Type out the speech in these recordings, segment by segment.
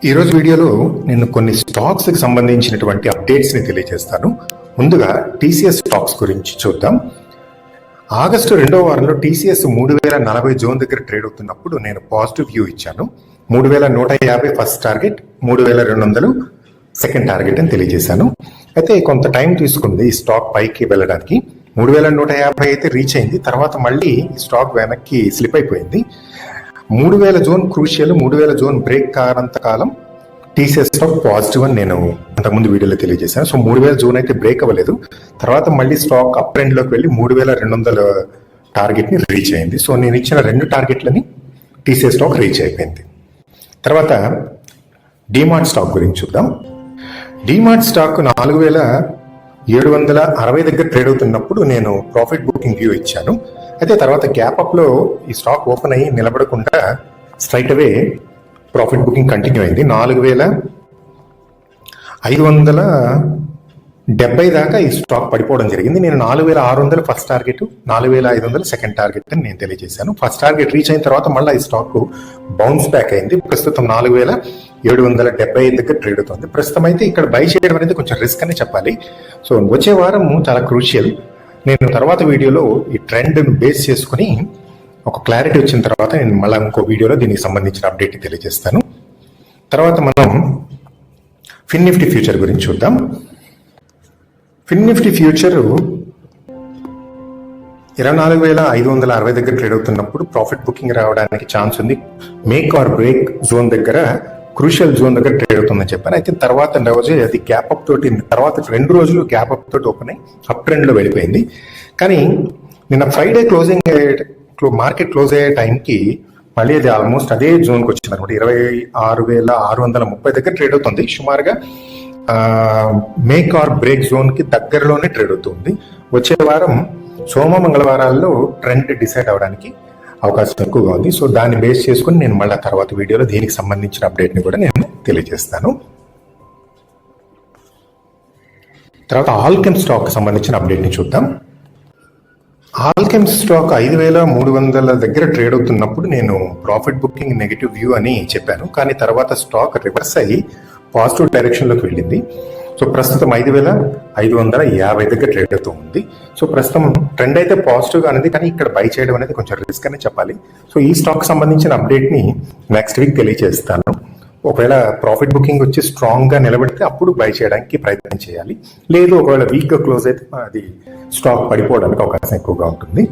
ఈరోజు వీడియోలో నేను కొన్ని స్టాక్స్కి సంబంధించినటువంటి అప్డేట్స్ని తెలియజేస్తాను. ముందుగా టీసీఎస్ స్టాక్స్ గురించి చూద్దాం. ఆగస్టు 2వ వారంలో టీసీఎస్ 3040 జోన్ దగ్గర ట్రేడ్ అవుతున్నప్పుడు నేను పాజిటివ్ వ్యూ ఇచ్చాను. 3150 ఫస్ట్ టార్గెట్, 3200 సెకండ్ టార్గెట్ అని తెలియజేశాను. అయితే కొంత టైం తీసుకుంది ఈ స్టాక్ పైకి వెళ్ళడానికి. 3150 అయితే రీచ్ అయింది. తర్వాత మళ్ళీ ఈ స్టాక్ వెనక్కి స్లిప్ అయిపోయింది. 3000 జోన్ క్రూషియల్, 3000 జోన్ బ్రేక్ కానంత కాలం టీసీఎస్ స్టాక్ పాజిటివ్ అని నేను అంతకుముందు వీడియోలో తెలియజేశాను. సో 3000 జోన్ అయితే బ్రేక్ అవ్వలేదు. తర్వాత మళ్ళీ స్టాక్ అప్ ట్రెండ్లోకి వెళ్ళి 3200 టార్గెట్ని రీచ్ అయింది. సో నేను ఇచ్చిన 2 టార్గెట్లని టీసీఎస్ స్టాక్ రీచ్ అయిపోయింది. తర్వాత డీమార్ట్ స్టాక్ గురించి చూద్దాం. డీమార్ట్ స్టాక్ 4760 దగ్గర ట్రేడ్ అవుతున్నప్పుడు నేను ప్రాఫిట్ బుకింగ్ వ్యూ ఇచ్చాను. అయితే తర్వాత గ్యాప్ అప్లో ఈ స్టాక్ ఓపెన్ అయ్యి నిలబడకుండా స్ట్రైట్ అవే ప్రాఫిట్ బుకింగ్ కంటిన్యూ అయింది. 4570 దాకా ఈ స్టాక్ పడిపోవడం జరిగింది. నేను 4600 ఫస్ట్ టార్గెట్, 4500 సెకండ్ టార్గెట్ అని నేను తెలియజేశాను. ఫస్ట్ టార్గెట్ రీచ్ అయిన తర్వాత మళ్ళీ ఈ స్టాక్ బౌన్స్ బ్యాక్ అయింది. ప్రస్తుతం 4775 దగ్గర ట్రేడ్ అవుతుంది. ప్రస్తుతం అయితే ఇక్కడ బై చేయడం అనేది కొంచెం రిస్క్ అని చెప్పాలి. సో వచ్చే వారం చాలా క్రూషియల్. నేను తర్వాత వీడియోలో ఈ ట్రెండ్ బేస్ చేసుకుని ఒక క్లారిటీ వచ్చిన తర్వాత నేను మళ్ళీ ఇంకో వీడియోలో దీనికి సంబంధించిన అప్డేట్ తెలియజేస్తాను. తర్వాత మనం ఫిన్ నిఫ్టీ ఫ్యూచర్ గురించి చూద్దాం. ఫిన్ నిఫ్టీ ఫ్యూచర్ 24560 దగ్గర ట్రేడ్ అవుతున్నప్పుడు ప్రాఫిట్ బుకింగ్ రావడానికి ఛాన్స్ ఉంది. మేక్ ఆర్ బ్రేక్ జోన్ దగ్గర, క్రూషియల్ జోన్ దగ్గర ట్రేడ్ అవుతుందని చెప్పాను. అయితే తర్వాత రోజు అది గ్యాప్ అప్ తోటి, తర్వాత 2 రోజులు గ్యాప్ అప్ తోటి ఓపెన్ అయ్యి అప్ ట్రెండ్లో వెళ్ళిపోయింది. కానీ నిన్న ఫ్రైడే మార్కెట్ క్లోజ్ అయ్యే టైంకి మళ్ళీ అది ఆల్మోస్ట్ అదే జోన్కి వచ్చింది అనమాట. 26630 దగ్గర ట్రేడ్ అవుతుంది. సుమారుగా మేక్ ఆర్ బ్రేక్ జోన్కి దగ్గరలోనే ట్రేడ్ అవుతుంది. వచ్చే వారం సోమ మంగళవారాల్లో ట్రెండ్ డిసైడ్ అవడానికి అవకాశం ఎక్కువగా ఉంది. సో దాన్ని బేస్ చేసుకుని నేను మళ్ళీ తర్వాత వీడియోలో దీనికి సంబంధించిన అప్డేట్ని కూడా నేను తెలియజేస్తాను. తర్వాత ఆల్కెమ్ స్టాక్ సంబంధించిన అప్డేట్ని చూద్దాం. ఆల్కెమ్ స్టాక్ 5300 దగ్గర ట్రేడ్ అవుతున్నప్పుడు నేను ప్రాఫిట్ బుకింగ్ నెగిటివ్ వ్యూ అని చెప్పాను. కానీ తర్వాత స్టాక్ రివర్స్ అయ్యి పాజిటివ్ డైరెక్షన్లోకి వెళ్ళింది. సో ప్రస్తుతం 5550 దగ్గర ట్రేడ్ అవుతూ ఉంది. సో ప్రస్తుతం ట్రెండ్ అయితే పాజిటివ్గా అనేది, కానీ ఇక్కడ బై చేయడం అనేది కొంచెం రిస్క్ అని చెప్పాలి. సో ఈ స్టాక్ సంబంధించిన అప్డేట్ని నెక్స్ట్ వీక్ తెలియజేస్తాను. ఒకవేళ ప్రాఫిట్ బుకింగ్ వచ్చి స్ట్రాంగ్గా నిలబడితే అప్పుడు బై చేయడానికి ప్రయత్నం చేయాలి. లేదు ఒకవేళ వీక్గా క్లోజ్ అయితే అది స్టాక్ పడిపోవడానికి అవకాశం ఎక్కువగా ఉంటుంది.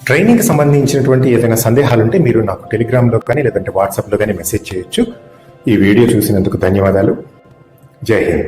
ట్రైనింగ్కి సంబంధించినటువంటి ఏదైనా సందేహాలు ఉంటే మీరు నాకు టెలిగ్రామ్లో కానీ లేదంటే వాట్సాప్లో కానీ మెసేజ్ చేయొచ్చు. ఈ వీడియో చూసినందుకు ధన్యవాదాలు. జై హింద్.